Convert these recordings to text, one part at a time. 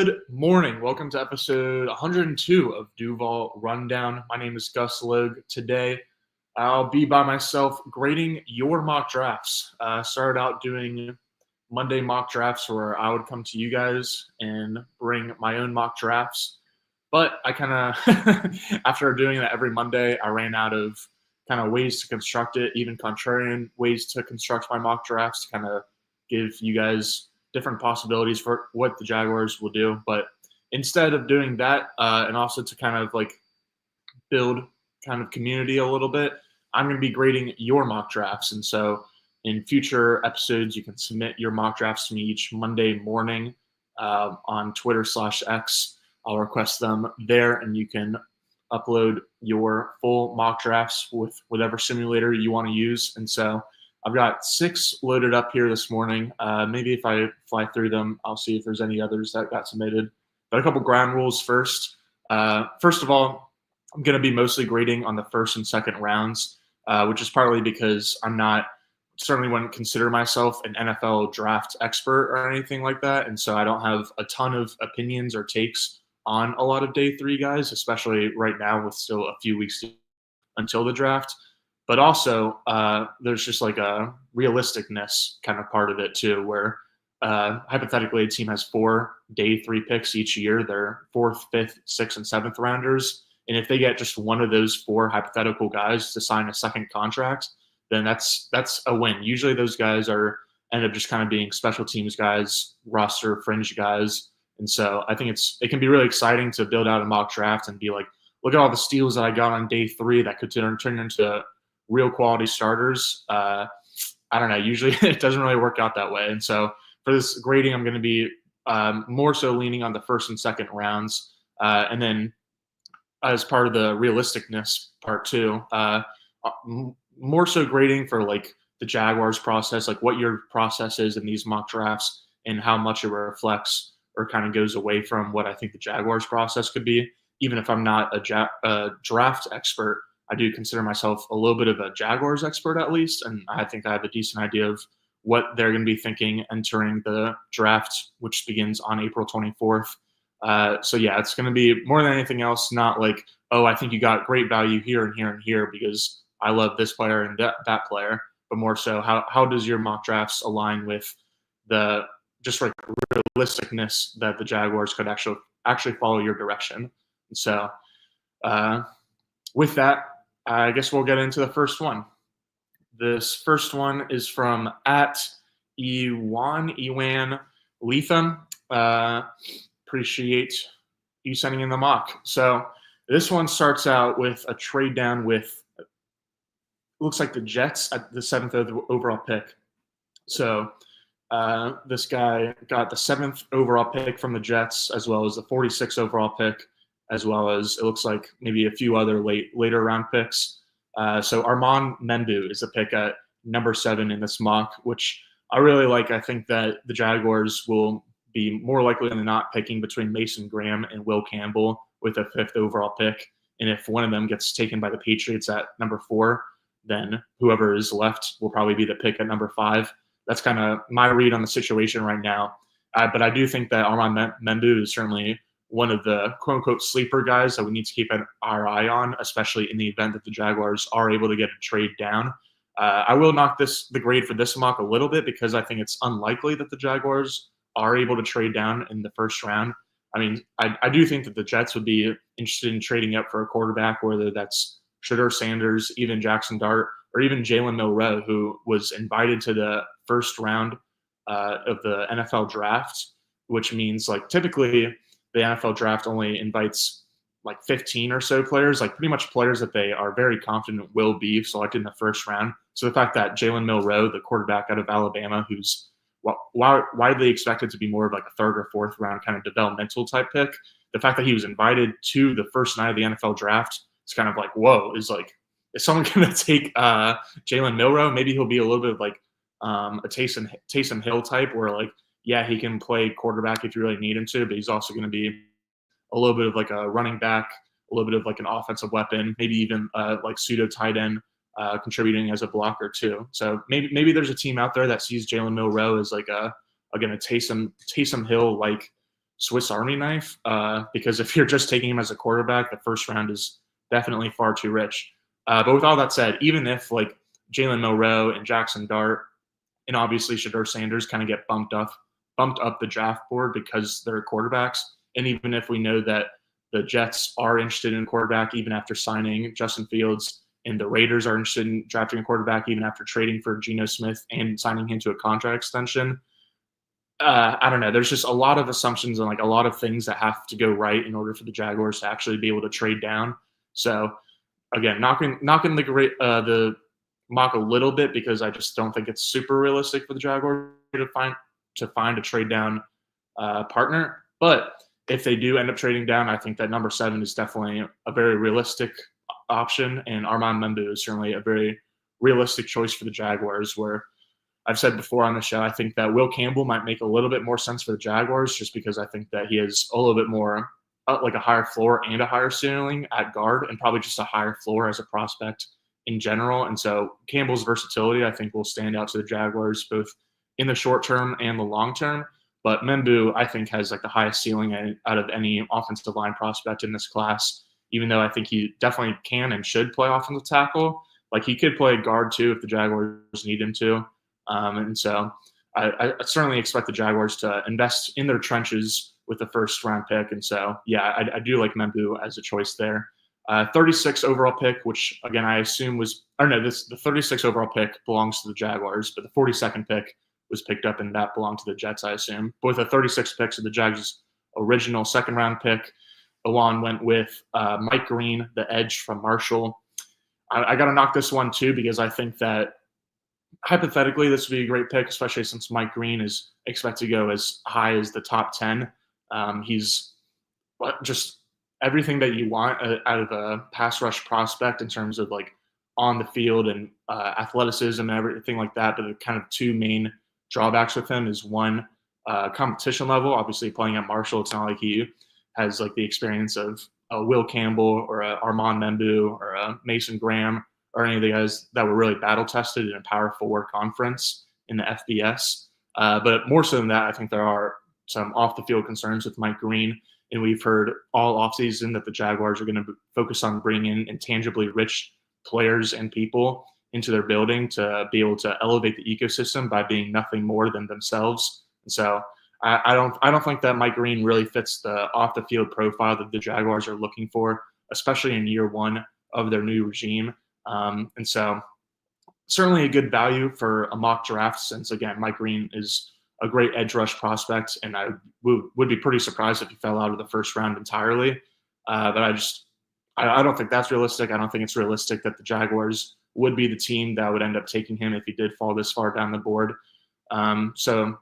Good morning. Welcome to episode 102 of Duval Rundown. My name is Gus Logue. Today, I'll be by myself grading your mock drafts. Started out doing Monday mock drafts where I would come to you guys and bring my own mock drafts. But I kind of, after doing that every Monday, I ran out of kind of ways to construct it, even contrarian ways to construct my mock drafts to kind of give you guys different possibilities for what the Jaguars will do. But instead of doing that, and also to kind of like build kind of community a little bit, I'm going to be grading your mock drafts. And so in future episodes, you can submit your mock drafts to me each Monday morning on Twitter/X. I'll request them there, and you can upload your full mock drafts with whatever simulator you want to use. And so I've got 6 loaded up here this morning. Maybe if I fly through them, I'll see if there's any others that got submitted. But a couple ground rules first. First of all, I'm going to be mostly grading on the first and second rounds, which is partly because certainly wouldn't consider myself an NFL draft expert or anything like that. And so I don't have a ton of opinions or takes on a lot of day 3 guys, especially right now with still a few weeks until the draft. But also, there's just like a realisticness kind of part of it too, where hypothetically a team has 4 day 3 picks each year. They're 4th, 5th, 6th, and 7th rounders. And if they get just one of those 4 hypothetical guys to sign a second contract, then that's a win. Usually those guys end up just kind of being special teams guys, roster fringe guys. And so I think it can be really exciting to build out a mock draft and be like, look at all the steals that I got on day 3 that could turn into real quality starters. I don't know. Usually it doesn't really work out that way. And so for this grading, I'm going to be more so leaning on the first and second rounds. And then as part of the realisticness part too, more so grading for like the Jaguars process, like what your process is in these mock drafts and how much it reflects or kind of goes away from what I think the Jaguars process could be. Even if I'm not a draft expert, I do consider myself a little bit of a Jaguars expert at least, and I think I have a decent idea of what they're going to be thinking entering the draft, which begins on April 24th. So yeah, it's going to be more than anything else, not like, oh, I think you got great value here and here and here because I love this player and that player, but more so how does your mock drafts align with the just like realisticness that the Jaguars could actually follow your direction. And so with that, I guess we'll get into the first one. This first one is from @Ewan Letham. Appreciate you sending in the mock. So this one starts out with a trade down with, looks like the Jets at the 7th overall pick. So this guy got the 7th overall pick from the Jets, as well as the 46th overall pick, as well as it looks like maybe a few other later round picks. So Armand Membu is the pick at number 7 in this mock, which I really like. I think that the Jaguars will be more likely than not picking between Mason Graham and Will Campbell with a 5th overall pick. And if one of them gets taken by the Patriots at number 4, then whoever is left will probably be the pick at number 5. That's kind of my read on the situation right now. But I do think that Armand Membu is certainly one of the quote-unquote sleeper guys that we need to keep our eye on, especially in the event that the Jaguars are able to get a trade down. I will knock the grade for this mock a little bit because I think it's unlikely that the Jaguars are able to trade down in the first round. I mean, I do think that the Jets would be interested in trading up for a quarterback, whether that's Shedeur Sanders, even Jackson Dart, or even Jalen Milroe, who was invited to the first round of the NFL draft, which means like typically the NFL draft only invites like 15 or so players, like pretty much players that they are very confident will be selected in the first round. So the fact that Jalen Milroe, the quarterback out of Alabama, who's widely expected to be more of like a 3rd or 4th round kind of developmental type pick, the fact that he was invited to the first night of the NFL draft, it's kind of like, whoa, is someone going to take Jalen Milroe? Maybe he'll be a little bit of like a Taysom Hill type where like, yeah, he can play quarterback if you really need him to, but he's also going to be a little bit of like a running back, a little bit of like an offensive weapon, maybe even like pseudo tight end contributing as a blocker too. So maybe there's a team out there that sees Jalen Milroe as like again a Taysom Hill like Swiss Army knife, because if you're just taking him as a quarterback, the first round is definitely far too rich. But with all that said, even if like Jalen Milroe and Jackson Dart and obviously Shedeur Sanders kind of get bumped up the draft board because they're quarterbacks, and even if we know that the Jets are interested in a quarterback even after signing Justin Fields, and the Raiders are interested in drafting a quarterback even after trading for Geno Smith and signing him to a contract extension. I don't know. There's just a lot of assumptions and like a lot of things that have to go right in order for the Jaguars to actually be able to trade down. So again, knocking the mock a little bit because I just don't think it's super realistic for the Jaguars to find a trade down partner. But if they do end up trading down, I think that number 7 is definitely a very realistic option, and Armand Membu is certainly a very realistic choice for the Jaguars. Where I've said before on the show, I think that Will Campbell might make a little bit more sense for the Jaguars just because I think that he has a little bit more like a higher floor and a higher ceiling at guard, and probably just a higher floor as a prospect in general. And so Campbell's versatility, I think, will stand out to the Jaguars both in the short term and the long term. But Membu, I think, has like the highest ceiling out of any offensive line prospect in this class, even though I think he definitely can and should play offensive tackle. Like he could play guard too if the Jaguars need him to. And so I certainly expect the Jaguars to invest in their trenches with the first round pick. And so, yeah, I do like Membu as a choice there. 36 overall pick, which again, I assume the 36 overall pick belongs to the Jaguars, but the 42nd pick was picked up and that belonged to the Jets, I assume. But with the 36 picks of the Jags' original second round pick, Ewan went with Mike Green, the edge from Marshall. I got to knock this one too because I think that hypothetically, this would be a great pick, especially since Mike Green is expected to go as high as the top 10. He's just everything that you want out of a pass rush prospect in terms of like on the field and athleticism and everything like that. But the kind of two main drawbacks with him is one, competition level. Obviously, playing at Marshall, it's not like he has like the experience of Will Campbell or Armand Membu or Mason Graham or any of the guys that were really battle tested in a Power 4 conference in the FBS. But more so than that, I think there are some off the field concerns with Mike Green. And we've heard all offseason that the Jaguars are going to focus on bringing intangibly rich players and people into their building to be able to elevate the ecosystem by being nothing more than themselves. And so I don't think that Mike Green really fits the off the field profile that the Jaguars are looking for, especially in year one of their new regime. And so certainly a good value for a mock draft since, again, Mike Green is a great edge rush prospect, and I would be pretty surprised if he fell out of the first round entirely. But I don't think that's realistic. I don't think it's realistic that the Jaguars would be the team that would end up taking him if he did fall this far down the board. So,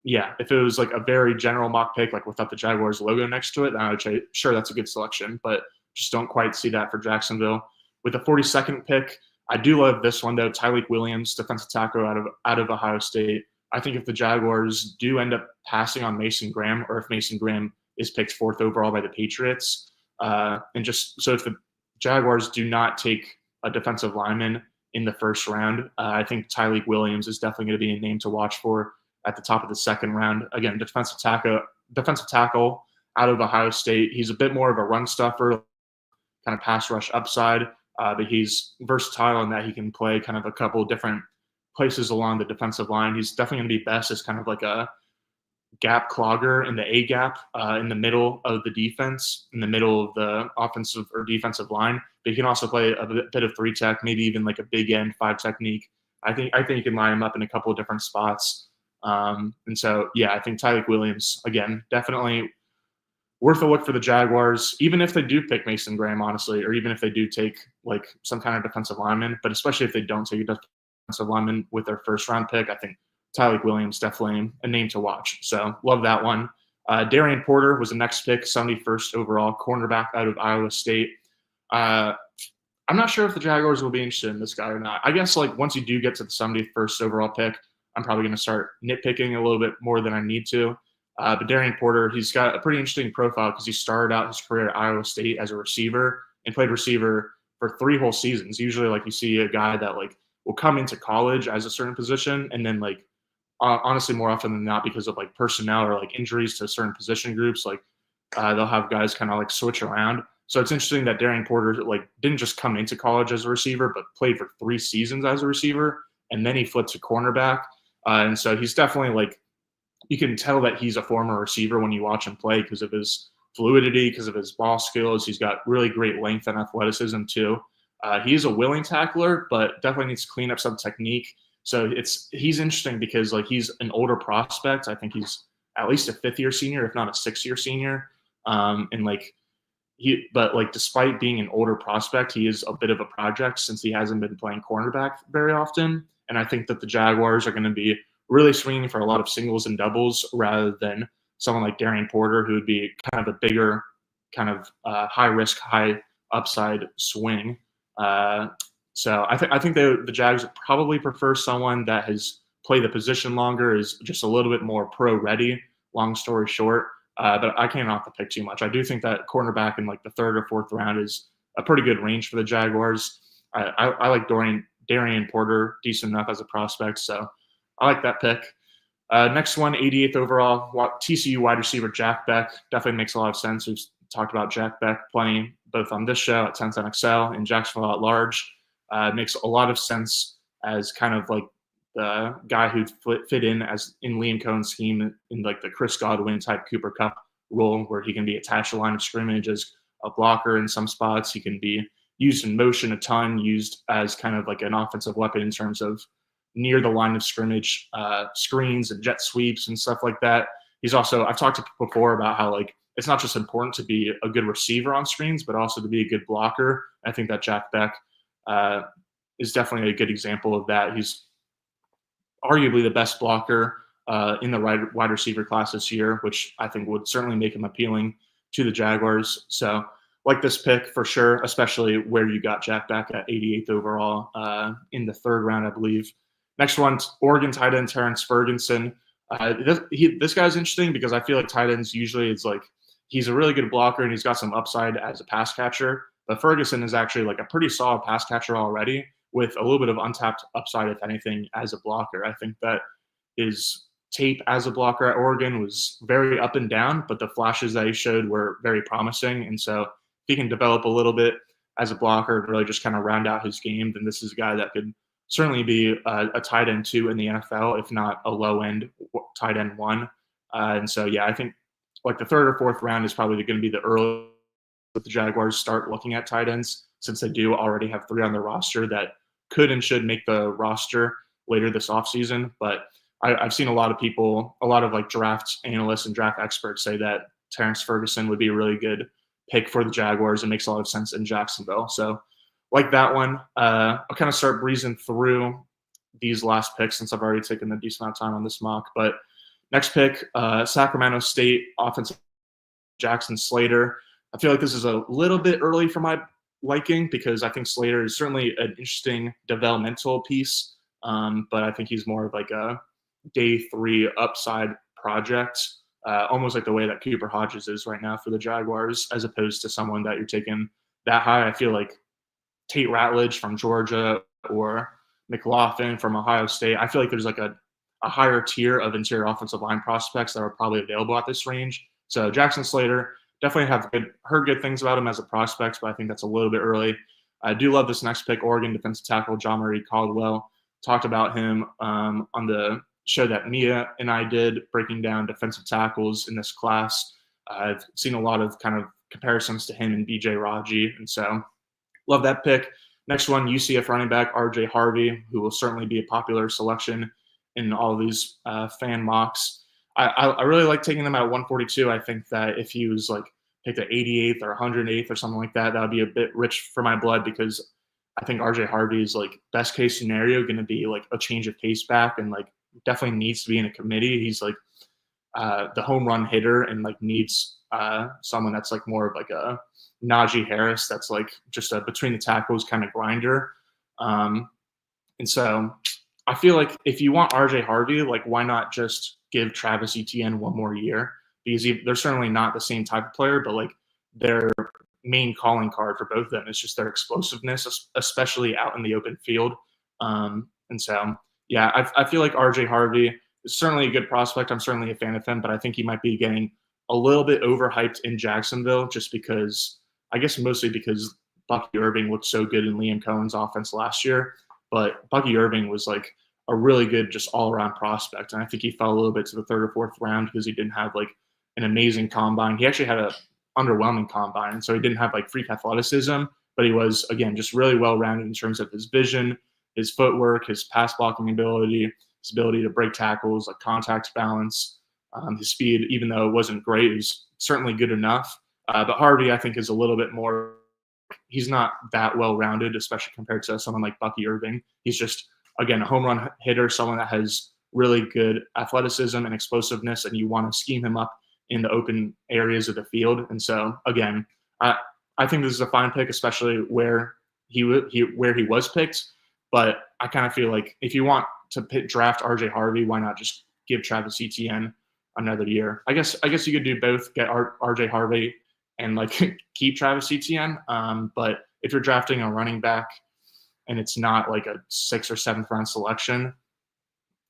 yeah, if it was like a very general mock pick, like without the Jaguars logo next to it, then I would say, sure, that's a good selection, but just don't quite see that for Jacksonville. With the 42nd pick, I do love this one, though. Tyleik Williams, defensive tackle out of Ohio State. I think if the Jaguars do end up passing on Mason Graham, or if Mason Graham is picked 4th overall by the Patriots, and just so if the Jaguars do not take a defensive lineman in the first round, I think Tyleik Williams is definitely going to be a name to watch for at the top of the second round. Again, defensive tackle out of Ohio State. He's a bit more of a run stuffer, kind of pass rush upside, but he's versatile in that he can play kind of a couple different places along the defensive line. He's definitely going to be best as kind of like a gap clogger in the A gap in the middle of the defense, in the middle of the offensive or defensive line. But he can also play a bit of 3-tech, maybe even like a big end 5 technique. I think you can line him up in a couple of different spots. And so, yeah, I think Tyleik Williams, again, definitely worth a look for the Jaguars, even if they do pick Mason Graham, honestly, or even if they do take like some kind of defensive lineman, but especially if they don't take a defensive lineman with their first round pick, I think Tyleik Williams definitely a name to watch. So love that one. Darian Porter was the next pick, 71st overall, cornerback out of Iowa State. I'm not sure if the Jaguars will be interested in this guy or not. I guess like once you do get to the 71st overall pick, I'm probably going to start nitpicking a little bit more than I need to. But Darian Porter, he's got a pretty interesting profile because he started out his career at Iowa State as a receiver and played receiver for 3 whole seasons. Usually, like you see a guy that like will come into college as a certain position and then like honestly more often than not because of like personnel or like injuries to certain position groups. Like they'll have guys kind of like switch around. So it's interesting that Darian Porter like didn't just come into college as a receiver, but played for 3 seasons as a receiver, and then he flipped to cornerback. And so he's definitely like, you can tell that he's a former receiver when you watch him play because of his fluidity, because of his ball skills. He's got really great length and athleticism too. He's a willing tackler, but definitely needs to clean up some technique. So he's interesting because like he's an older prospect. I think he's at least a 5th-year senior, if not a 6th-year senior. And like but like despite being an older prospect, he is a bit of a project since he hasn't been playing cornerback very often. And I think that the Jaguars are going to be really swinging for a lot of singles and doubles rather than someone like Darian Porter, who would be kind of a bigger, kind of high risk, high upside swing. So I think the Jags would probably prefer someone that has played the position longer, is just a little bit more pro ready. Long story short, but I can't off the pick too much. I do think that cornerback in like the 3rd or 4th round is a pretty good range for the Jaguars. I like Darian Porter decent enough as a prospect, so I like that pick. Next one, 88th overall, TCU wide receiver Jack Beck. Definitely makes a lot of sense. We've talked about Jack Beck plenty, both on this show at 1010XL and Jacksonville at large. Makes a lot of sense as kind of like the guy who fit in as in Liam Cohen's scheme in like the Chris Godwin type Cooper Kupp role, where he can be attached to the line of scrimmage as a blocker in some spots. He can be used in motion a ton, used as kind of like an offensive weapon in terms of near the line of scrimmage screens and jet sweeps and stuff like that. He's also, I've talked before about how like it's not just important to be a good receiver on screens, but also to be a good blocker. I think that Jack Beck is definitely a good example of that. He's arguably the best blocker in the wide receiver class this year, which I think would certainly make him appealing to the Jaguars. So like this pick for sure, especially where you got Jack Beck at 88th overall in the 3rd round, I believe. Next one, Oregon tight end Terrence Ferguson. This guy's interesting because I feel like tight ends usually it's like he's a really good blocker and he's got some upside as a pass catcher. But Ferguson is actually like a pretty solid pass catcher already with a little bit of untapped upside, if anything, as a blocker. I think that his tape as a blocker at Oregon was very up and down, but the flashes that he showed were very promising. And so if he can develop a little bit as a blocker and really just kind of round out his game, then this is a guy that could certainly be a tight end 2 in the NFL, if not a low end tight end 1. And so, yeah, I think like the 3rd or 4th round is probably going to be the early that the Jaguars start looking at tight ends, since they do already have 3 on their roster that could and should make the roster later this offseason. But I've seen a lot of people, a lot of like draft analysts and draft experts say that Terrence Ferguson would be a really good pick for the Jaguars and makes a lot of sense in Jacksonville. So like that one, I'll kind of start breezing through these last picks since I've already taken a decent amount of time on this mock. But next pick, Sacramento State offensive Jackson Slater. I feel like this is a little bit early for my liking because I think Slater is certainly an interesting developmental piece, but I think he's more of like a day 3 upside project, almost like the way that Cooper Hodges is right now for the Jaguars, as opposed to someone that you're taking that high. I feel like Tate Ratledge from Georgia or McLaughlin from Ohio State. I feel like there's like a higher tier of interior offensive line prospects that are probably available at this range. So Jackson Slater, definitely have heard good things about him as a prospect, but I think that's a little bit early. I do love this next pick, Oregon defensive tackle John Marie Caldwell. Talked about him on the show that Mia and I did, breaking down defensive tackles in this class. I've seen a lot of kind of comparisons to him and BJ Raji, and so love that pick. Next one, UCF running back RJ Harvey, who will certainly be a popular selection in all of these fan mocks. I really like taking them at 142. I think that if he was like picked at 88th or 108th or something like that, that would be a bit rich for my blood, because I think RJ Harvey is like best case scenario going to be like a change of pace back and like definitely needs to be in a committee. He's like the home run hitter and like needs someone that's like more of like a Najee Harris that's like just a between the tackles kind of grinder. And so I feel like if you want RJ Harvey, like why not just give Travis Etienne one more year? Because they're certainly not the same type of player, but like their main calling card for both of them is just their explosiveness, especially out in the open field. And so, yeah, I feel like RJ Harvey certainly a good prospect. I'm certainly a fan of him, but I think he might be getting a little bit overhyped in Jacksonville just because, I guess mostly because Bucky Irving looked so good in Liam Cohen's offense last year. But Bucky Irving was like a really good, just all around prospect. And I think he fell a little bit to the third or fourth round because he didn't have like an amazing combine. He actually had a underwhelming combine. And so he didn't have like freak athleticism, but he was, again, just really well rounded in terms of his vision, his footwork, his pass blocking ability, his ability to break tackles, like contact balance, his speed, even though it wasn't great, it was certainly good enough. But Harvey, I think, is a little bit more, he's not that well rounded, especially compared to someone like Bucky Irving. He's just, again, a home run hitter, someone that has really good athleticism and explosiveness, and you want to scheme him up in the open areas of the field. And so, again, I think this is a fine pick, especially where he was picked. But I kind of feel like if you want to draft RJ Harvey, why not just give Travis Etienne another year? I guess you could do both, get RJ Harvey and like keep Travis Etienne. But if you're drafting a running back and it's not like a 6th or 7th round selection,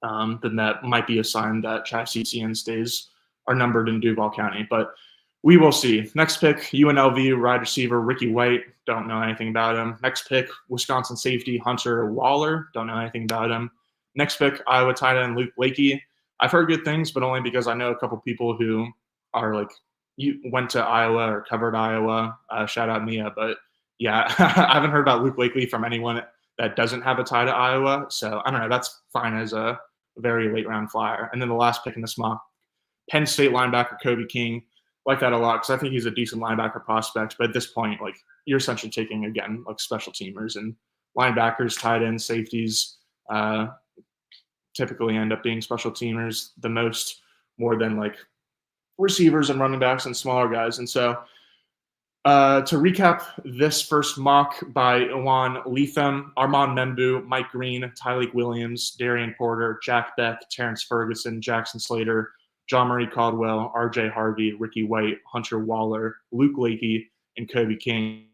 then that might be a sign that Travis Etienne's days are numbered in Duval County. But we will see. Next pick, UNLV wide receiver Ricky White. Don't know anything about him. Next pick, Wisconsin safety Hunter Waller. Don't know anything about him. Next pick, Iowa tight end Luke Lakey. I've heard good things, but only because I know a couple people who are like, you went to Iowa or covered Iowa. Shout out Mia. But yeah, I haven't heard about Luke Lakey from anyone that doesn't have a tie to Iowa. So I don't know. That's fine as a very late round flyer. And then the last pick in this mock, Penn State linebacker Kobe King. Like that a lot because I think he's a decent linebacker prospect. But at this point, like, you're essentially taking, again, like special teamers, and linebackers, tight ends, safeties typically end up being special teamers the most, more than like receivers and running backs and smaller guys. And so to recap this first mock by Ewan Letham, Armand Membu, Mike Green, Tyleik Williams, Darian Porter, Jack Beck, Terrence Ferguson, Jackson Slater, John Marie Caldwell, RJ Harvey, Ricky White, Hunter Waller, Luke Lakey, and Kobe King.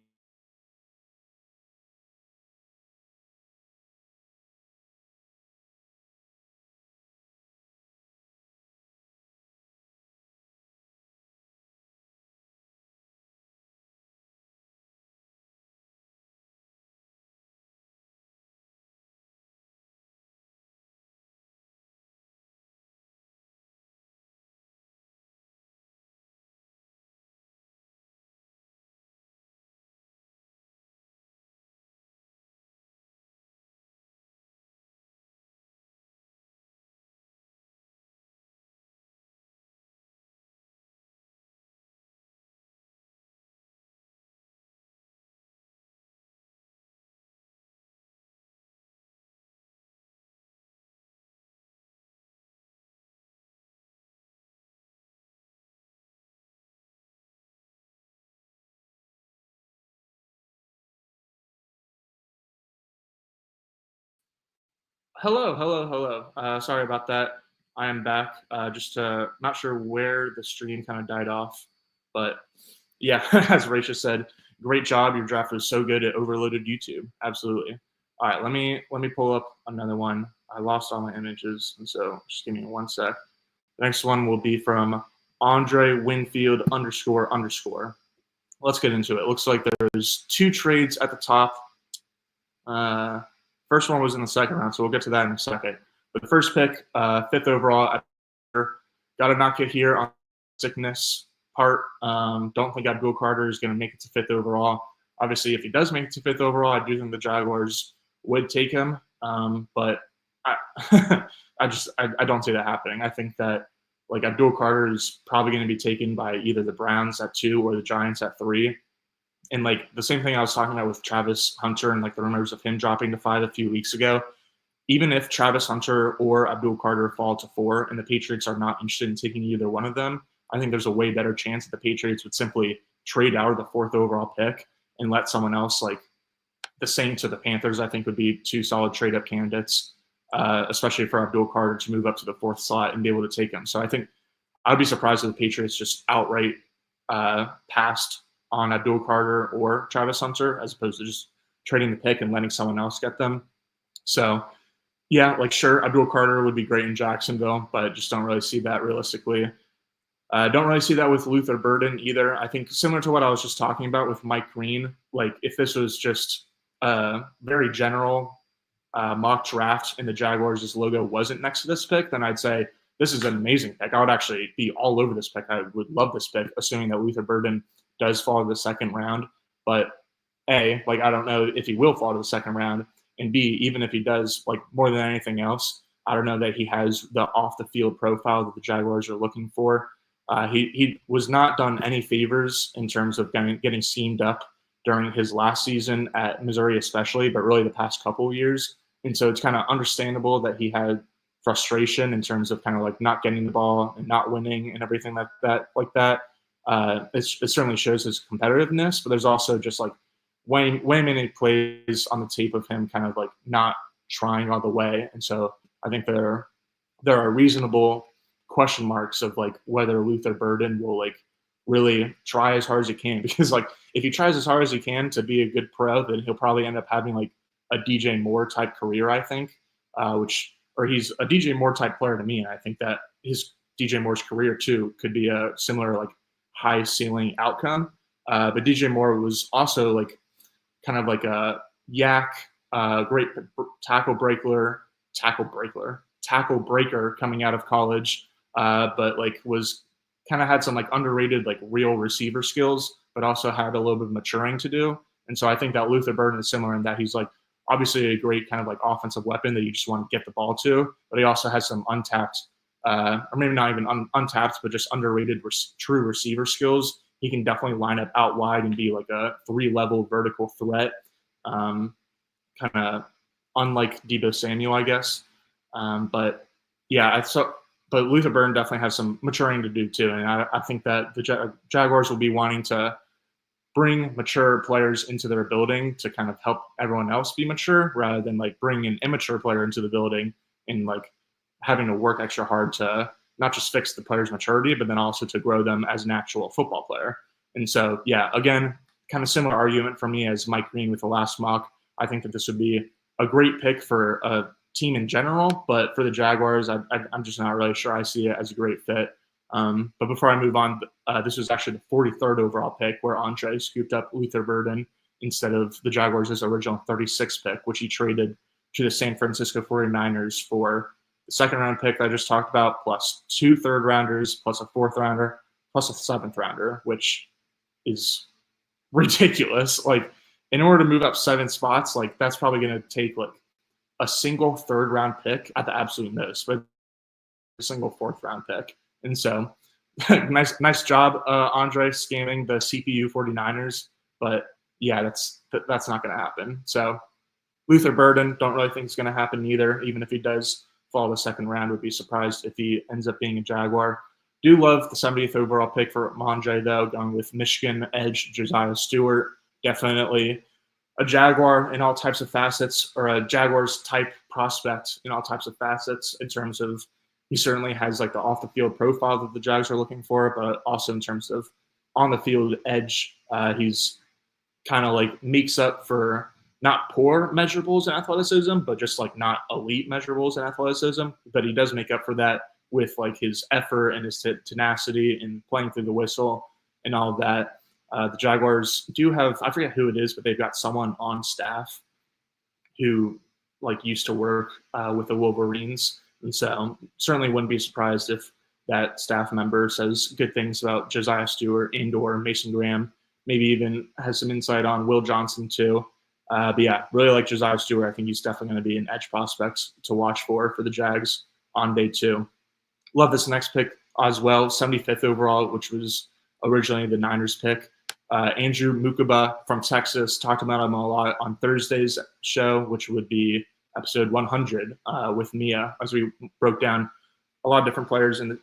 Hello. Sorry about that. I am back. Just not sure where the stream kind of died off, but yeah, as Raisha said, great job. Your draft was so good it overloaded YouTube. Absolutely. All right, let me pull up another one. I lost all my images, and so just give me 1 sec. The next one will be from Andre Winfield __. Let's get into it. Looks like there's 2 trades at the top. First one was in the second round, so we'll get to that in a second. But the first pick, 5th overall, got to knock it here on sickness part. Don't think Abdul Carter is going to make it to 5th overall. Obviously, if he does make it to 5th overall, I do think the Jaguars would take him. But I, I don't see that happening. I think that like Abdul Carter is probably going to be taken by either the Browns at 2 or the Giants at 3. And like the same thing I was talking about with Travis Hunter and like the rumors of him dropping to 5 a few weeks ago. Even if Travis Hunter or Abdul Carter fall to 4 and the Patriots are not interested in taking either one of them, I think there's a way better chance that the Patriots would simply trade out of the 4th overall pick and let someone else, like the Saints or the Panthers, I think would be 2 solid trade up candidates, especially for Abdul Carter to move up to the 4th slot and be able to take him. So I think I'd be surprised if the Patriots just outright passed on Abdul Carter or Travis Hunter as opposed to just trading the pick and letting someone else get them. So Yeah, like sure, Abdul Carter would be great in Jacksonville, but just don't really see that realistically. Don't really see that with Luther Burden either. I think similar to what I was just talking about with Mike Green, like if this was just a very general mock draft and the Jaguars' logo wasn't next to this pick, then I'd say this is an amazing pick. I would actually be all over this pick. I would love this pick, assuming that Luther Burden does fall to the second round. But A, like I don't know if he will fall to the second round, and B, even if he does, like more than anything else, I don't know that he has the off the field profile that the Jaguars are looking for. He was not done any favors in terms of getting seamed up during his last season at Missouri, especially, but really the past couple of years. And so it's kind of understandable that he had frustration in terms of kind of like not getting the ball and not winning and everything like that. It certainly shows his competitiveness, but there's also just like way many plays on the tape of him kind of like not trying all the way. And so I think there are reasonable question marks of like whether Luther Burden will like really try as hard as he can, because like if he tries as hard as he can to be a good pro, then he'll probably end up having like a DJ Moore type career, I think, or he's a DJ Moore type player to me. And I think that his DJ Moore's career too could be a similar like high ceiling outcome. But DJ Moore was also like kind of like a yak, great tackle breaker coming out of college, but like was kind of had some like underrated like real receiver skills, but also had a little bit of maturing to do. And so I think that Luther Burden is similar in that he's like obviously a great kind of like offensive weapon that you just want to get the ball to, but he also has some untapped, or maybe not even untapped, but just underrated true receiver skills. He can definitely line up out wide and be like a 3-level vertical threat, kind of unlike Deebo Samuel, I guess. But yeah, but Luther Burden definitely has some maturing to do too, and I think that the Jaguars will be wanting to bring mature players into their building to kind of help everyone else be mature, rather than like bring an immature player into the building and like having to work extra hard to not just fix the player's maturity, but then also to grow them as an actual football player. And so, yeah, again, kind of similar argument for me as Mike Green with the last mock. I think that this would be a great pick for a team in general, but for the Jaguars, I'm just not really sure I see it as a great fit. But before I move on, this was actually the 43rd overall pick, where Andre scooped up Luther Burden instead of the Jaguars' original 36th pick, which he traded to the San Francisco 49ers for the second round pick I just talked about, plus 2 third-rounders, plus a 4th-rounder, plus a 7th-rounder, which is ridiculous. Like, in order to move up 7 spots, like that's probably going to take like a single 3rd-round pick at the absolute most, but a single 4th-round pick. And so nice job, Andre, scamming the CPU 49ers. But yeah, that's not going to happen. So Luther Burden, don't really think it's going to happen either. Even if he does fall the 2nd round, would be surprised if he ends up being a Jaguar. Do love the 70th overall pick for Andre, though, going with Michigan edge Josiah Stewart. Definitely a Jaguar in all types of facets, or a Jaguars type prospect in all types of facets, in terms of he certainly has like the off the field profile that the Jags are looking for, but also in terms of on the field edge, he's kind of like makes up for not poor measurables in athleticism, but just like not elite measurables in athleticism. But he does make up for that with like his effort and his tenacity and playing through the whistle and all of that. The Jaguars do have, I forget who it is, but they've got someone on staff who like used to work with the Wolverines. And so certainly wouldn't be surprised if that staff member says good things about Josiah Stewart and or Mason Graham, maybe even has some insight on Will Johnson too. But yeah, really like Josiah Stewart. I think he's definitely going to be an edge prospect to watch for the Jags on day 2. Love this next pick as well, 75th overall, which was originally the Niners pick. Andrew Mukaba from Texas, talked about him a lot on Thursday's show, which would be episode 100 with Mia, as we broke down a lot of different players in the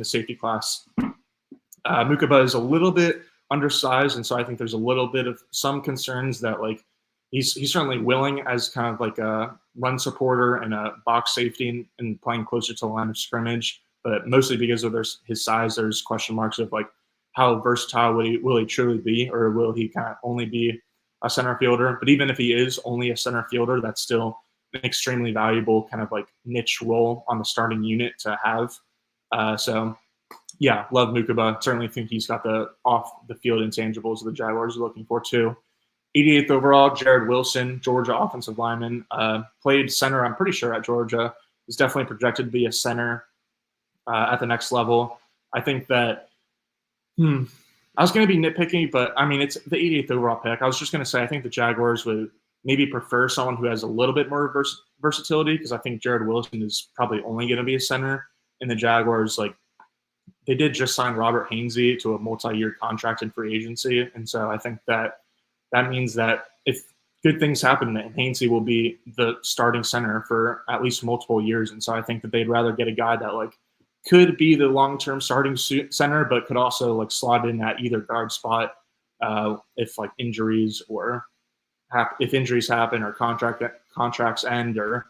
safety class. Mukaba is a little bit undersized, and so I think there's a little bit of some concerns that like he's certainly willing as kind of like a run supporter and a box safety and playing closer to the line of scrimmage, but mostly because of his size, there's question marks of like how versatile will he truly be, or will he kind of only be a center fielder? But even if he is only a center fielder, that's still an extremely valuable kind of like niche role on the starting unit to have. So yeah, love Mukaba. Certainly think he's got the off the field intangibles the Jaguars are looking for too. 88th overall, Jared Wilson, Georgia offensive lineman, played center, I'm pretty sure, at Georgia. Is definitely projected to be a center at the next level. I think that, I was going to be nitpicky, but I mean, it's the 88th overall pick. I was just going to say I think the Jaguars would maybe prefer someone who has a little bit more versatility, because I think Jared Wilson is probably only going to be a center. And the Jaguars, like, they did just sign Robert Hainsey to a multi-year contract in free agency. And so I think that means that if good things happen, that Hainsey will be the starting center for at least multiple years. And so I think that they'd rather get a guy that like could be the long-term starting center, but could also like slot in at either guard spot if like injuries or if injuries happen or contracts end or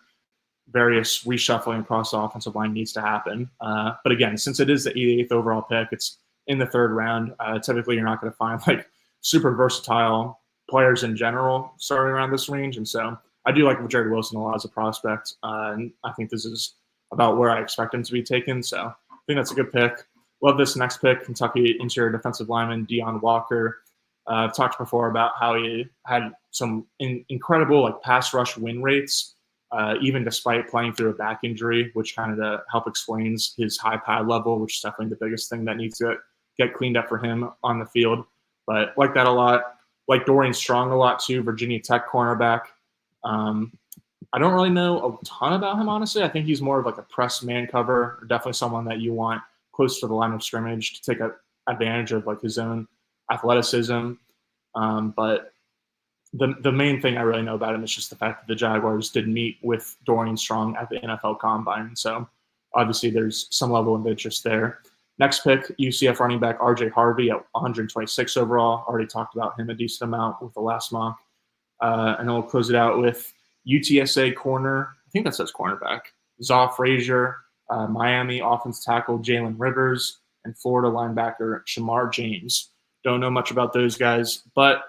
various reshuffling across the offensive line needs to happen. But again, since it is the 88th overall pick, it's in the third round. Typically, you're not going to find like super versatile players in general starting around this range. And so I do like Jared Wilson a lot as a prospect. And I think this is about where I expect him to be taken. So I think that's a good pick. Love this next pick, Kentucky interior defensive lineman Deon Walker. I've talked before about how he had some incredible like pass rush win rates, even despite playing through a back injury, which kind of help explains his high pad level, which is definitely the biggest thing that needs to get cleaned up for him on the field. But like that a lot. Like Dorian Strong a lot too, Virginia Tech cornerback. I don't really know a ton about him, honestly. I think he's more of like a press man cover, or definitely someone that you want close to the line of scrimmage to take advantage of like his own athleticism. But the main thing I really know about him is just the fact that the Jaguars did meet with Dorian Strong at the NFL Combine. So obviously there's some level of interest there. Next pick, UCF running back RJ Harvey at 126 overall. Already talked about him a decent amount with the last mock. And then we'll close it out with UTSA corner, I think that says cornerback, Zaw Frazier, Miami offense tackle Jalen Rivers, and Florida linebacker Shamar James. Don't know much about those guys, but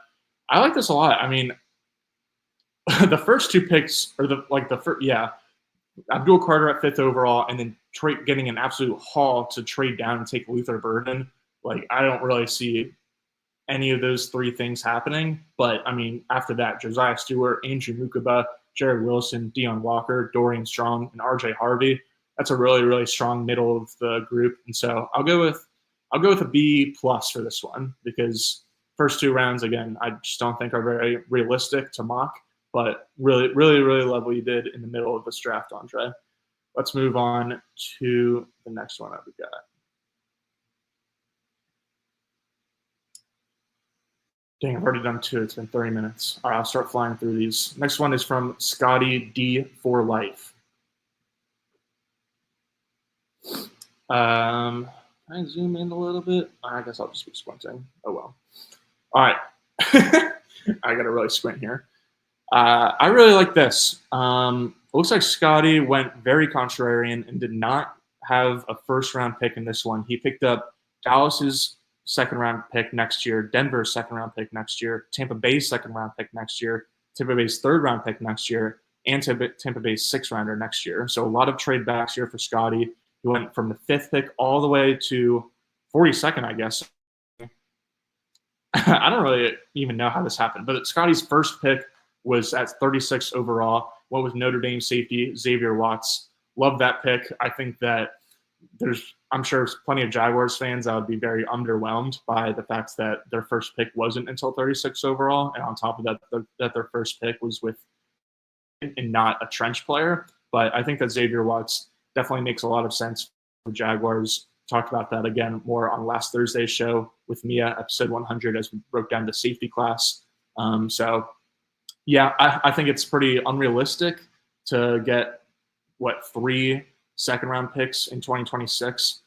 I like this a lot. I mean, the first two picks are Abdul Carter at 5th overall, and then getting an absolute haul to trade down and take Luther Burden. Like, I don't really see any of those three things happening. But, I mean, after that, Josiah Stewart, Andrew Mukaba, Jared Wilson, Deon Walker, Dorian Strong, and RJ Harvey. That's a really, really strong middle of the group. And so I'll go with a B+ for this one, because first two rounds, again, I just don't think are very realistic to mock. But really, really, really love what you did in the middle of this draft, Andre. Let's move on to the next one that we got. Dang, I've already done two. It's been 30 minutes. All right, I'll start flying through these. Next one is from Scotty D4Life. I zoom in a little bit. I guess I'll just be squinting. Oh, well. All right. I got to really squint here. I really like this. Looks like Scotty went very contrarian and did not have a first-round pick in this one. He picked up Dallas's second-round pick next year, Denver's second-round pick next year, Tampa Bay's second-round pick next year, Tampa Bay's third-round pick next year, and Tampa Bay's sixth-rounder next year. So a lot of trade backs here for Scotty. He went from the 5th pick all the way to 42nd, I guess. I don't really even know how this happened, but Scotty's first pick was at 36 overall. Went with Notre Dame safety Xavier Watts. Love that pick. I think that I'm sure there's plenty of Jaguars fans that would be very underwhelmed by the fact that their first pick wasn't until 36 overall, and on top of that, their first pick was with and not a trench player. But I think that Xavier Watts definitely makes a lot of sense for the Jaguars. Talked about that again more on last Thursday's show with Mia, episode 100, as we broke down the safety class. So yeah, I think it's pretty unrealistic to get, 3 second-round picks in 2026,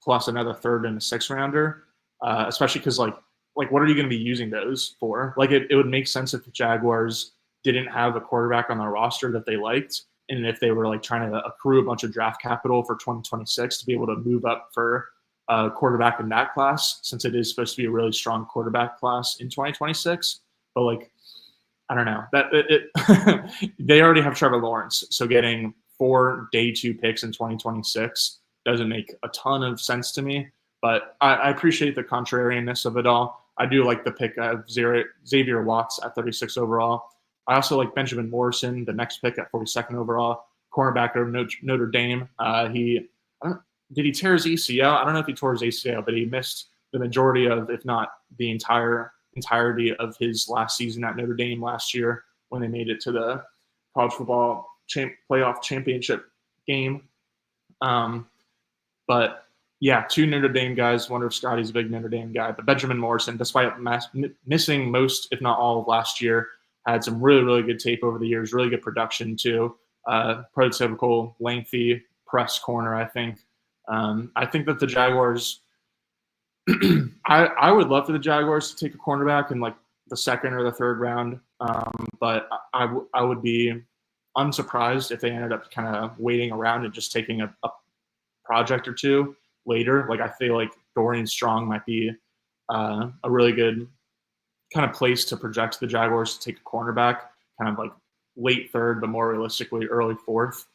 plus another third and a sixth-rounder, especially because, like what are you going to be using those for? Like, it would make sense if the Jaguars didn't have a quarterback on their roster that they liked, and if they were, like, trying to accrue a bunch of draft capital for 2026 to be able to move up for a quarterback in that class, since it is supposed to be a really strong quarterback class in 2026. But, like, I don't know that they already have Trevor Lawrence, so getting 4 day 2 picks in 2026 doesn't make a ton of sense to me. But I appreciate the contrarianness of it all. I do like the pick of Xavier Watts at 36 overall. I also like Benjamin Morrison, the next pick at 42nd overall, cornerback of Notre Dame. Did he tear his ACL? I don't know if he tore his ACL, but he missed the majority of, if not the entirety of his last season at Notre Dame last year when they made it to the college football playoff championship game. But yeah, 2 Notre Dame guys. Wonder if Scotty's a big Notre Dame guy. But Benjamin Morrison, despite missing most, if not all, of last year, had some really, really good tape over the years, really good production too. Prototypical, lengthy press corner, I think. I think that the Jaguars I would love for the Jaguars to take a cornerback in like the 2nd or the 3rd round, but I would be unsurprised if they ended up kind of waiting around and just taking a project or 2 later. Like I feel like Dorian Strong might be a really good kind of place to project the Jaguars to take a cornerback, kind of like late 3rd, but more realistically early 4th.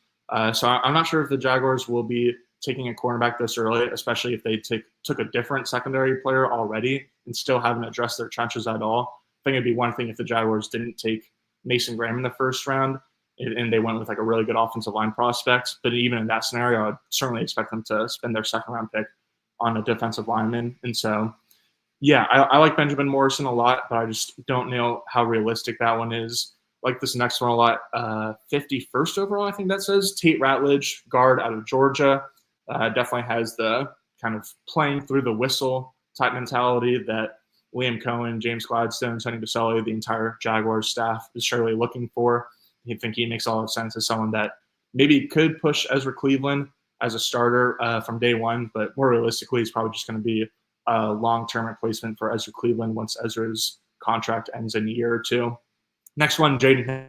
So I'm not sure if the Jaguars will be taking a cornerback this early, especially if they took a different secondary player already and still haven't addressed their trenches at all. I think it'd be one thing if the Jaguars didn't take Mason Graham in the 1st round and they went with like a really good offensive line prospect. But even in that scenario, I'd certainly expect them to spend their 2nd round pick on a defensive lineman. And so, yeah, I like Benjamin Morrison a lot, but I just don't know how realistic that one is. Like this next one a lot. 51st overall, I think that says. Tate Ratledge, guard out of Georgia. Definitely has the kind of playing through the whistle type mentality that Liam Cohen, James Gladstone, Tony Baselli, the entire Jaguars staff is surely looking for. I think he makes a lot of sense as someone that maybe could push Ezra Cleveland as a starter from day one, but more realistically, he's probably just going to be a long-term replacement for Ezra Cleveland once Ezra's contract ends in a year or 2. Next one, Jaden.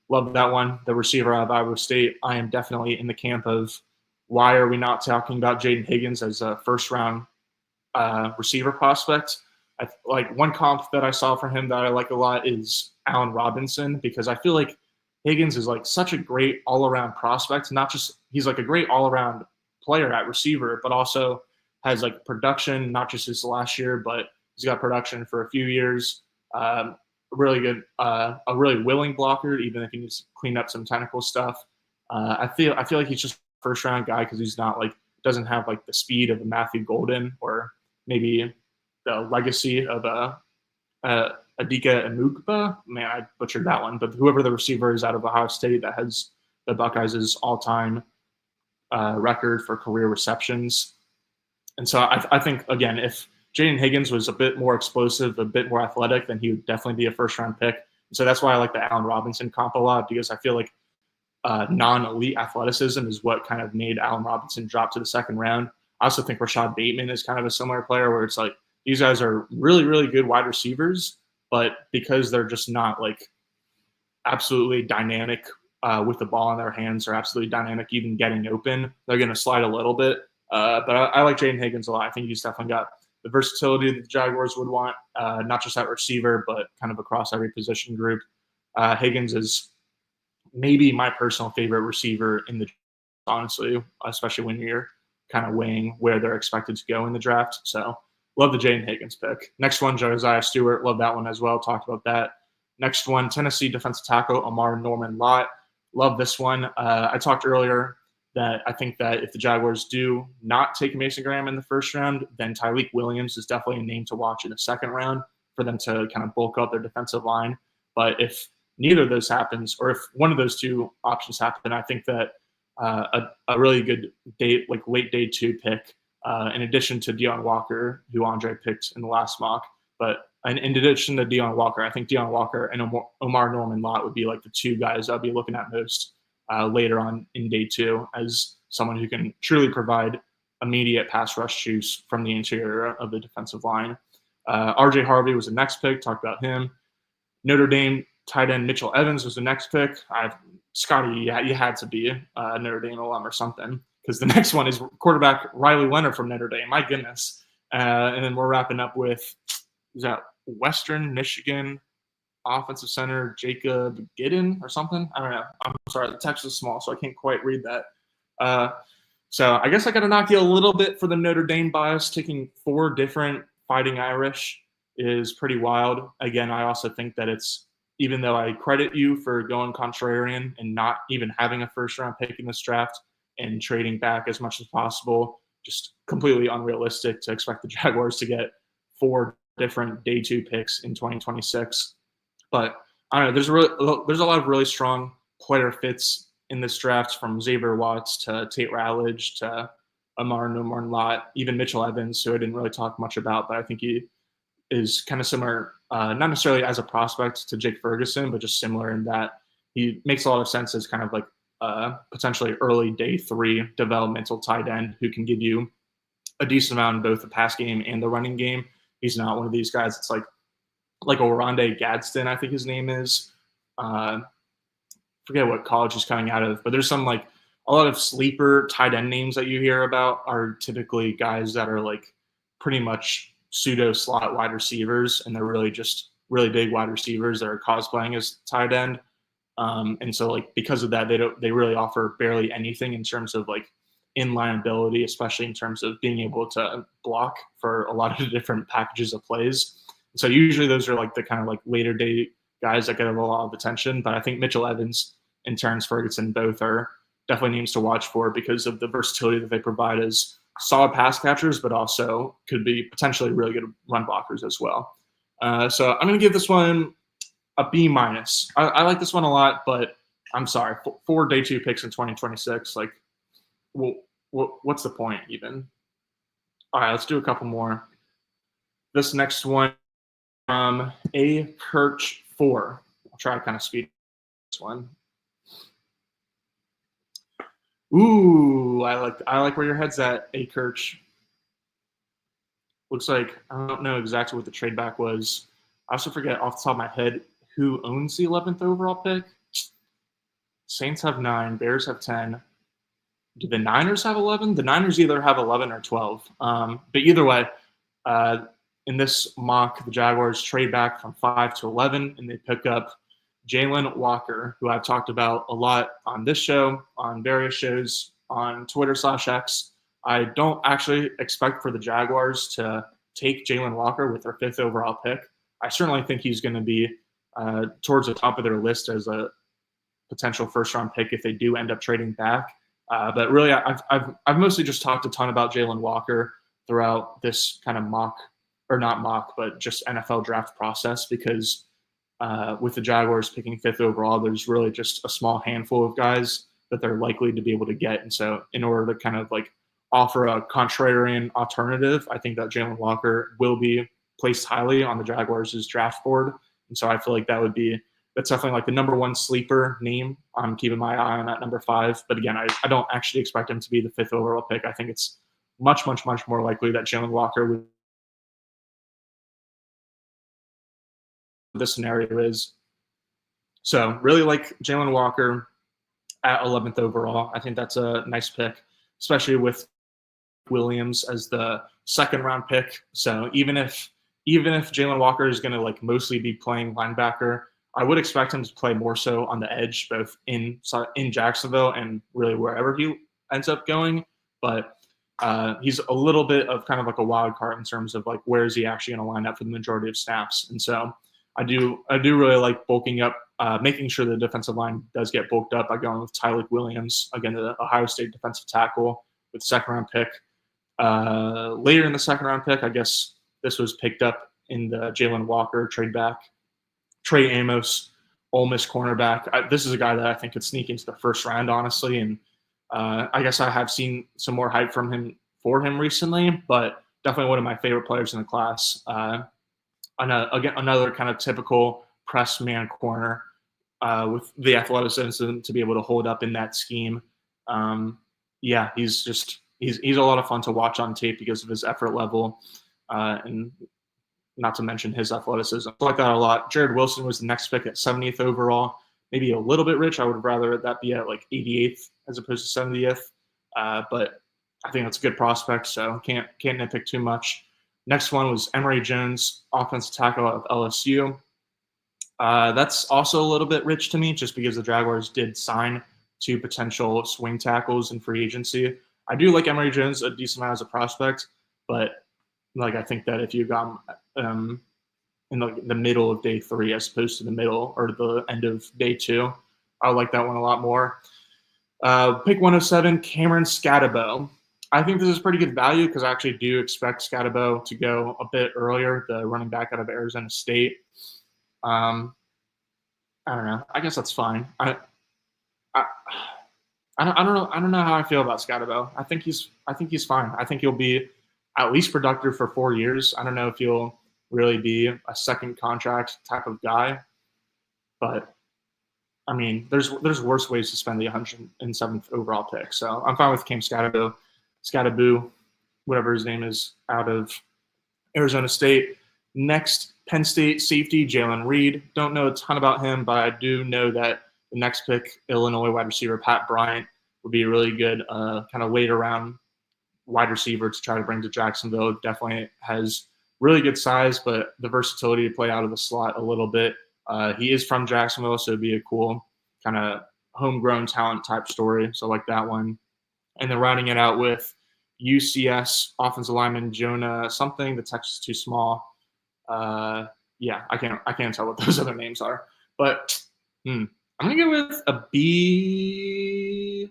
Love that one. The receiver out of Iowa State. I am definitely in the camp of why are we not talking about Jaden Higgins as a 1st-round receiver prospect? Like one comp that I saw for him that I like a lot is Allen Robinson, because I feel like Higgins is like such a great all-around prospect. Not just he's like a great all-around player at receiver, but also has like production, not just his last year, but he's got production for a few years. Really good, a really willing blocker, even if he needs to clean up some technical stuff. I feel like he's just 1st-round guy because he's not like doesn't have like the speed of a Matthew Golden or maybe the legacy of Adika Emugba. Man, I butchered that one. But whoever the receiver is out of Ohio State that has the Buckeyes' all-time record for career receptions. And so I think, again, if Jaden Higgins was a bit more explosive, a bit more athletic, then he would definitely be a 1st-round pick. And so that's why I like the Allen Robinson comp a lot, because I feel like non-elite athleticism is what kind of made Allen Robinson drop to the 2nd round. I also think Rashad Bateman is kind of a similar player where it's like these guys are really, really good wide receivers, but because they're just not like absolutely dynamic with the ball in their hands or absolutely dynamic even getting open, they're going to slide a little bit. But I like Jaden Higgins a lot. I think he's definitely got the versatility that the Jaguars would want, not just at receiver, but kind of across every position group. Higgins is maybe my personal favorite receiver in the draft, honestly, especially when you're kind of weighing where they're expected to go in the draft. So love the Jaden Higgins pick. Next one, Josiah Stewart. Love that one as well. Talked about that. Next one, Tennessee defensive tackle Amar Norman Lott. Love this one. I talked earlier that I think that if the Jaguars do not take Mason Graham in the 1st round, then Tyreek Williams is definitely a name to watch in the 2nd round for them to kind of bulk up their defensive line. But if neither of those happens, or if one of those 2 options happen, I think that a really good late day 2 pick, in addition to Deion Walker, who Andre picked in the last mock. But in addition to Deion Walker, I think Deion Walker and Omar Norman Lott would be like the 2 guys I'd be looking at most later on in day 2 as someone who can truly provide immediate pass rush juice from the interior of the defensive line. RJ Harvey was the next pick. Talked about him. Notre Dame tight end Mitchell Evans was the next pick. Scotty, you had to be a Notre Dame alum or something, because the next one is quarterback Riley Leonard from Notre Dame. My goodness. And then we're wrapping up with, is that Western Michigan offensive center Jacob Giddin or something. I don't know. I'm sorry, the text is small, so I can't quite read that. So I guess I got to knock you a little bit for the Notre Dame bias. Taking 4 different Fighting Irish is pretty wild. Again, I also think that it's, even though I credit you for going contrarian and not even having a first-round pick in this draft and trading back as much as possible, just completely unrealistic to expect the Jaguars to get 4 different day 2 picks in 2026. But I don't know. There's a lot of really strong player fits in this draft, from Xavier Watts to Tate Ratledge to Amar Lott, even Mitchell Evans, who I didn't really talk much about, but I think he is kind of similar, not necessarily as a prospect to Jake Ferguson, but just similar in that he makes a lot of sense as kind of like potentially early day 3 developmental tight end who can give you a decent amount in both the pass game and the running game. He's not one of these guys that's like Oronde Gadsden, I think his name is. Forget what college he's coming out of, but there's some like a lot of sleeper tight end names that you hear about are typically guys that are like pretty much pseudo slot wide receivers, and they're really just really big wide receivers that are cosplaying as tight end. And so like because of that, they really offer barely anything in terms of like inline ability, especially in terms of being able to block for a lot of different packages of plays. So usually those are like the kind of like later day guys that get a lot of attention. But I think Mitchell Evans and Terrence Ferguson both are definitely names to watch for because of the versatility that they provide as solid pass catchers, but also could be potentially really good run blockers as well. So I'm going to give this one a B-. I like this one a lot, but I'm sorry, 4 day 2 picks in 2026. Like, well, what's the point even? All right, let's do a couple more. This next one, A Kirch 4. I'll try to kind of speed this one. Ooh, I like where your head's at, A Kirch. Looks like I don't know exactly what the trade back was. I also forget off the top of my head who owns the 11th overall pick. Saints have 9, Bears have 10. Do the Niners have 11? The Niners either have 11 or 12. But either way, in this mock, the Jaguars trade back from 5 to 11, and they pick up Jalen Walker, who I've talked about a lot on this show, on various shows, on Twitter/X. I don't actually expect for the Jaguars to take Jalen Walker with their 5th overall pick. I certainly think he's going to be towards the top of their list as a potential first-round pick if they do end up trading back. But really, I've mostly just talked a ton about Jalen Walker throughout this kind of but just NFL draft process, because with the Jaguars picking 5th overall, there's really just a small handful of guys that they're likely to be able to get. And so in order to kind of like offer a contrarian alternative, I think that Jalen Walker will be placed highly on the Jaguars' draft board. And so I feel like that's definitely like the number 1 sleeper name. I'm keeping my eye on at number 5. But again, I don't actually expect him to be the 5th overall pick. I think it's much, much, much more likely that Jalen Walker would. This scenario is. So really like Jalen Walker at 11th overall. I think that's a nice pick, especially with Williams as the 2nd round pick. So even if Jalen Walker is going to like mostly be playing linebacker, I would expect him to play more so on the edge, both in Jacksonville and really wherever he ends up going. But he's a little bit of kind of like a wild card in terms of like where is he actually going to line up for the majority of snaps. And so I do really like bulking up, making sure the defensive line does get bulked up by going with Tyleik Williams, again, the Ohio State defensive tackle with 2nd round pick. Later in the 2nd round pick, I guess this was picked up in the Jalen Walker trade back. Trey Amos, Ole Miss cornerback. This is a guy that I think could sneak into the 1st round, honestly. And I guess I have seen some more hype for him recently, but definitely one of my favorite players in the class. Another kind of typical press man corner with the athleticism to be able to hold up in that scheme. He's a lot of fun to watch on tape because of his effort level, and not to mention his athleticism. I like that a lot. Jared Wilson was the next pick at 70th overall. Maybe a little bit rich. I would rather that be at like 88th as opposed to 70th. But I think that's a good prospect, so can't nitpick too much. Next one was Emory Jones, offensive tackle of LSU. That's also a little bit rich to me just because the Jaguars did sign 2 potential swing tackles in free agency. I do like Emory Jones a decent amount as a prospect, but like I think that if you got him in the middle of day 3 as opposed to the middle or the end of day 2, I like that one a lot more. Pick 107, Cameron Scatterbo. I think this is pretty good value because I actually do expect Scatterbo to go a bit earlier, the running back out of Arizona State. I don't know. I guess that's fine. I don't know. I don't know how I feel about Scatterbo. I think he's fine. I think he'll be at least productive for 4 years. I don't know if he'll really be a second contract type of guy, but I mean, there's worse ways to spend the 107th overall pick. So I'm fine with Cam Scatterbo, whatever his name is, out of Arizona State. Next, Penn State safety Jalen Reed. Don't know a ton about him, but I do know that the next pick, Illinois wide receiver Pat Bryant, would be a really good kind of later round wide receiver to try to bring to Jacksonville. Definitely has really good size, but the versatility to play out of the slot a little bit. He is from Jacksonville, so it'd be a cool kind of homegrown talent type story. So I like that one. And then rounding it out with UCS offensive lineman Jonah something. The text is too small. Yeah, I can't tell what those other names are. But I'm gonna go with a B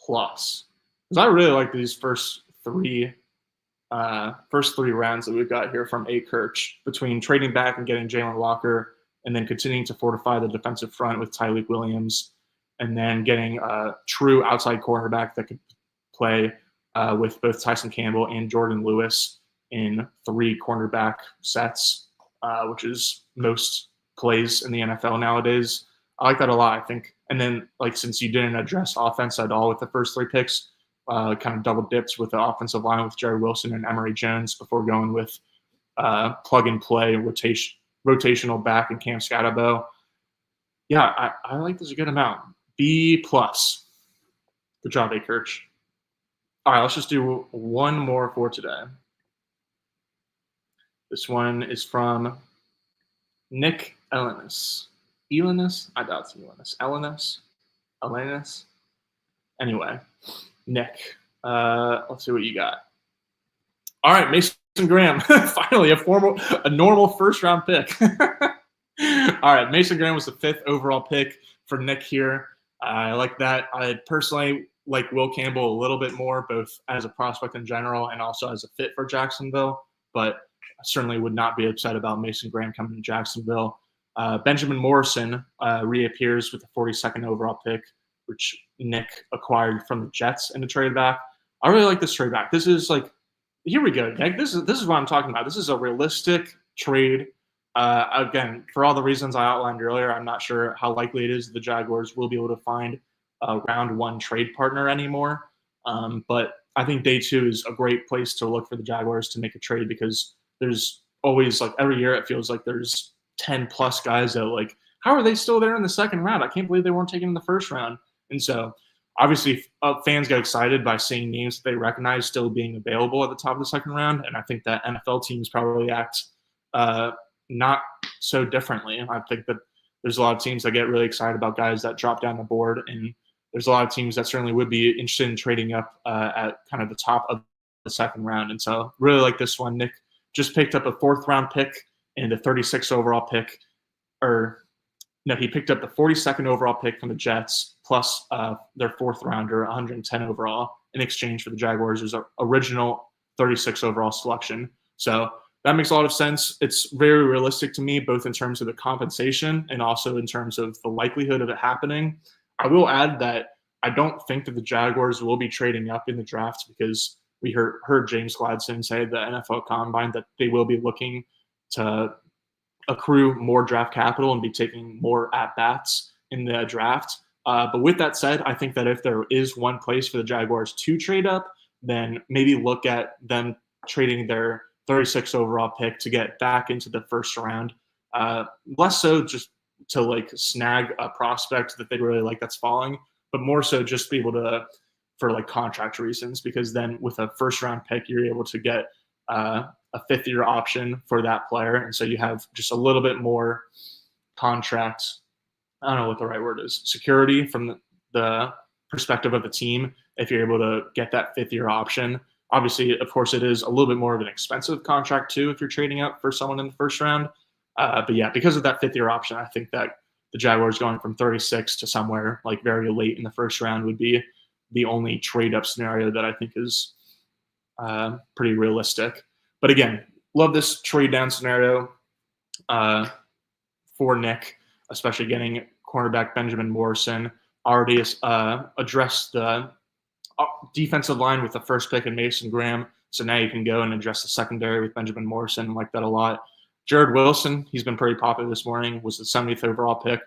plus because I really like these first three rounds that we've got here from Kirch, between trading back and getting Jalen Walker, and then continuing to fortify the defensive front with Tyreek Williams, and then getting a true outside cornerback that could play with both Tyson Campbell and Jordan Lewis in 3 cornerback sets, which is most plays in the NFL nowadays. I like that a lot, I think. And then, like, since you didn't address offense at all with the first 3 picks, kind of double dipped with the offensive line with Jerry Wilson and Emory Jones before going with plug and play rotational back and Cam Scatterbo. Yeah, I like this a good amount. B plus. Good job, Kirch. All right, let's just do one more for today. This one is from Nick Elanus. Elanus? I doubt it's Elanus. Elanus? Anyway, Nick, let's see what you got. All right, Mason Graham. Finally, a normal first-round pick. All right, Mason Graham was the 5th overall pick for Nick here. I like that. I personally like Will Campbell a little bit more, both as a prospect in general and also as a fit for Jacksonville, but I certainly would not be upset about Mason Graham coming to Jacksonville. Benjamin Morrison reappears with the 42nd overall pick, which Nick acquired from the Jets in the trade back. I really like this trade back. This is like, here we go, Nick. This is what I'm talking about. This is a realistic trade. Again, for all the reasons I outlined earlier, I'm not sure how likely it is the Jaguars will be able to find a round 1 trade partner anymore. But I think day 2 is a great place to look for the Jaguars to make a trade, because there's always, like, every year it feels like there's 10 plus guys that, like, how are they still there in the second round? I can't believe they weren't taken in the first round. And so obviously fans get excited by seeing names that they recognize still being available at the top of the second round. And I think that NFL teams probably act not so differently. I think that there's a lot of teams that get really excited about guys that drop down the board, and there's a lot of teams that certainly would be interested in trading up at kind of the top of the second round. And so really like this one. Nick just picked up a 4th round pick and a 36th overall pick, he picked up the 42nd overall pick from the Jets plus their 4th rounder, 110 overall, in exchange for the Jaguars' original 36 overall selection. So that makes a lot of sense. It's very realistic to me, both in terms of the compensation and also in terms of the likelihood of it happening. I will add that I don't think that the Jaguars will be trading up in the draft, because we heard James Gladstone say at the NFL Combine that they will be looking to accrue more draft capital and be taking more at-bats in the draft. But with that said, I think that if there is one place for the Jaguars to trade up, then maybe look at them trading their 36 overall pick to get back into the first round. Less so just to, like, snag a prospect that they really like that's falling, but more so just be able to, for, like, contract reasons, because then with a first round pick, you're able to get a 5th-year option for that player. And so you have just a little bit more contract, I don't know what the right word is, security from the perspective of the team if you're able to get that fifth-year option. Obviously, of course, it is a little bit more of an expensive contract too if you're trading up for someone in the first round. But yeah, because of that fifth-year option, I think that the Jaguars going from 36 to somewhere like very late in the first round would be the only trade-up scenario that I think is pretty realistic. But again, love this trade-down scenario for Nick, especially getting cornerback Benjamin Morrison. Already addressed the defensive line with the first pick in Mason Graham. So now you can go and address the secondary with Benjamin Morrison. I like that a lot. Jared Wilson, he's been pretty popular this morning, was the 70th overall pick.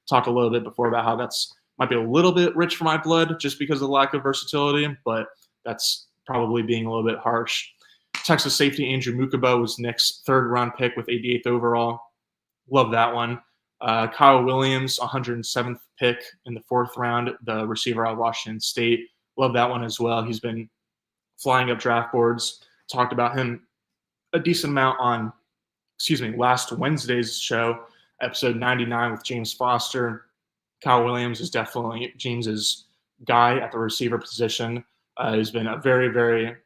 Talked a little bit before about how that's might be a little bit rich for my blood just because of the lack of versatility, but that's probably being a little bit harsh. Texas safety Andrew Mukaba was Nick's third-round pick with 88th overall. Love that one. Kyle Williams, 107th pick in the fourth round, the receiver out of Washington State. Love that one as well. He's been flying up draft boards. Talked about him a decent amount on, last Wednesday's show, episode 99 with James Foster. Kyle Williams is definitely James's guy at the receiver position. He's been a very, very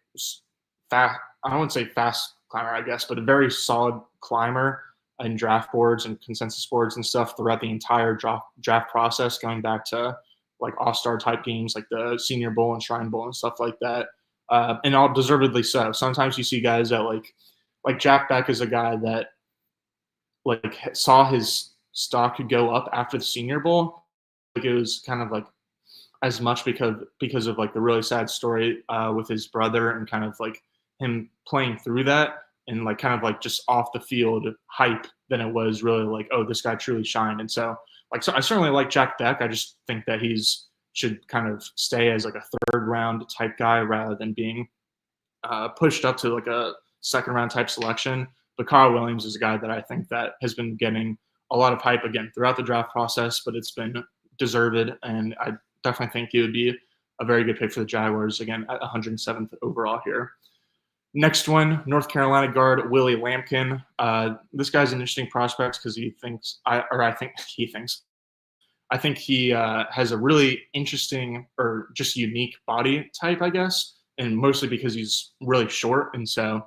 fast, I don't want to say fast climber, I guess, but a very solid climber in draft boards and consensus boards and stuff throughout the entire draft process, going back to like all-star type games like the Senior Bowl and Shrine Bowl and stuff like that. And all deservedly so. Sometimes you see guys that like Jack Beck is a guy that like saw his stock could go up after the Senior Bowl. Like it was kind of like as much because of like the really sad story with his brother and kind of like him playing through that and like kind of like just off the field hype than it was really like, oh, this guy truly shined. And so I certainly like Jack Beck. I just think that should kind of stay as like a third round type guy rather than being pushed up to like a second round type selection. But Kyle Williams is a guy that I think that has been getting a lot of hype again throughout the draft process, but it's been deserved. And I definitely think he would be a very good pick for the Jaguars again at 107th overall here. Next one, North Carolina guard Willie Lampkin. This guy's an interesting prospect because I think he has a really interesting or just unique body type, I guess, and mostly because he's really short. And so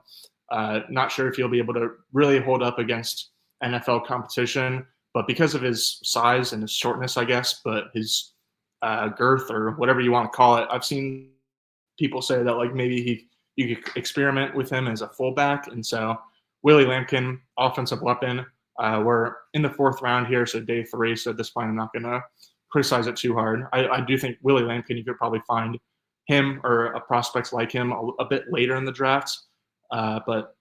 not sure if he'll be able to really hold up against NFL competition, but because of his size and his shortness, I guess, but his girth or whatever you want to call it, I've seen people say that like maybe you could experiment with him as a fullback. And so Willie Lampkin, offensive weapon. We're in the fourth round here, so day 3. So at this point, I'm not going to criticize it too hard. I do think Willie Lampkin, you could probably find him or a prospect like him a bit later in the draft. But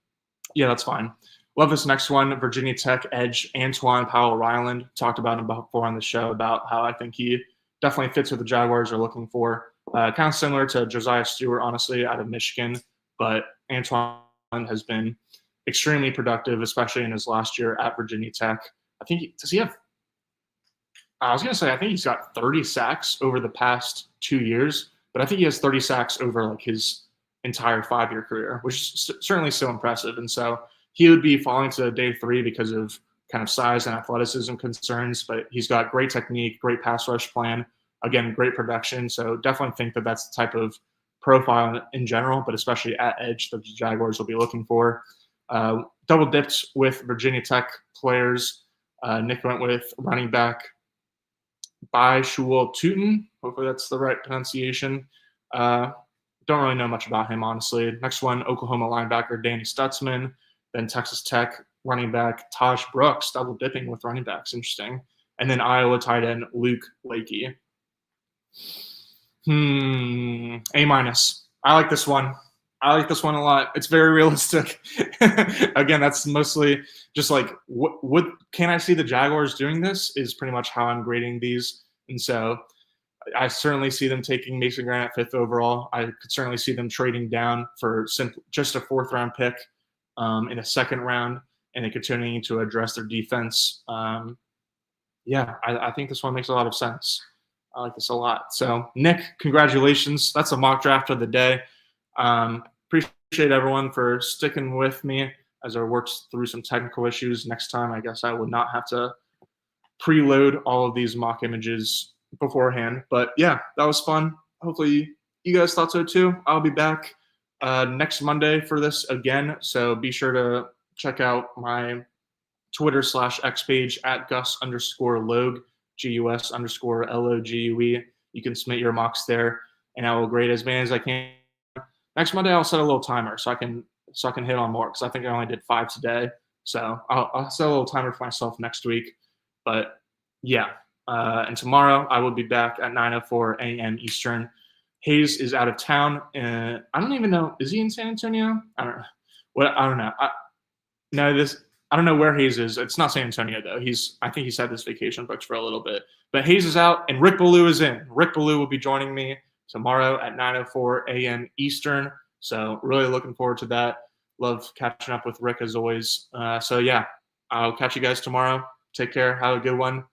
yeah, that's fine. Love this next one. Virginia Tech edge Antoine Powell-Ryland. Talked about him before on the show about how I think he definitely fits what the Jaguars are looking for. Kind of similar to Josiah Stewart, honestly, out of Michigan. But Antoine has been extremely productive, especially in his last year at Virginia Tech. I think I think he's got 30 sacks over the past 2 years, but I think he has 30 sacks over like his entire 5-year career, which is certainly so impressive. And so he would be falling to day 3 because of kind of size and athleticism concerns, but he's got great technique, great pass rush plan, again, great production. So definitely think that that's the type of profile in general, but especially at edge that the Jaguars will be looking for. Double dipped with Virginia Tech players. Nick went with running back Bai Shul Tuten. Hopefully that's the right pronunciation. Don't really know much about him, honestly. Next one, Oklahoma linebacker Danny Stutzman. Then Texas Tech running back Taj Brooks, double dipping with running backs. Interesting. And then Iowa tight end Luke Lakey. A-. I like this one. I like this one a lot. It's very realistic. Again, that's mostly just like, what can I see the Jaguars doing this is pretty much how I'm grading these. And so I certainly see them taking Mason Graham at 5th overall. I could certainly see them trading down for just a 4th-round pick in a 2nd round and then continuing to address their defense. I think this one makes a lot of sense. I like this a lot. So, Nick, congratulations. That's a mock draft of the day. Appreciate everyone for sticking with me as I worked through some technical issues. Next time, I guess I would not have to preload all of these mock images beforehand. But yeah, that was fun. Hopefully you guys thought so too. I'll be back next Monday for this again. So be sure to check out my Twitter/X page at Gus_Logue, GUS_LOGUE. You can submit your mocks there, and I will grade as many as I can. Next Monday, I'll set a little timer so I can hit on more, because I think I only did 5 today. So I'll set a little timer for myself next week. But yeah, and tomorrow I will be back at 9:04 a.m. Eastern. Hayes is out of town. I don't even know. Is he in San Antonio? I don't know. I don't know. I don't know where Hayes is. It's not San Antonio though. I think he's had this vacation booked for a little bit. But Hayes is out, and Rick Ballou is in. Rick Ballou will be joining me tomorrow at 9:04 a.m. Eastern. So really looking forward to that. Love catching up with Rick as always. So yeah, I'll catch you guys tomorrow. Take care. Have a good one.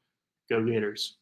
Go Gators.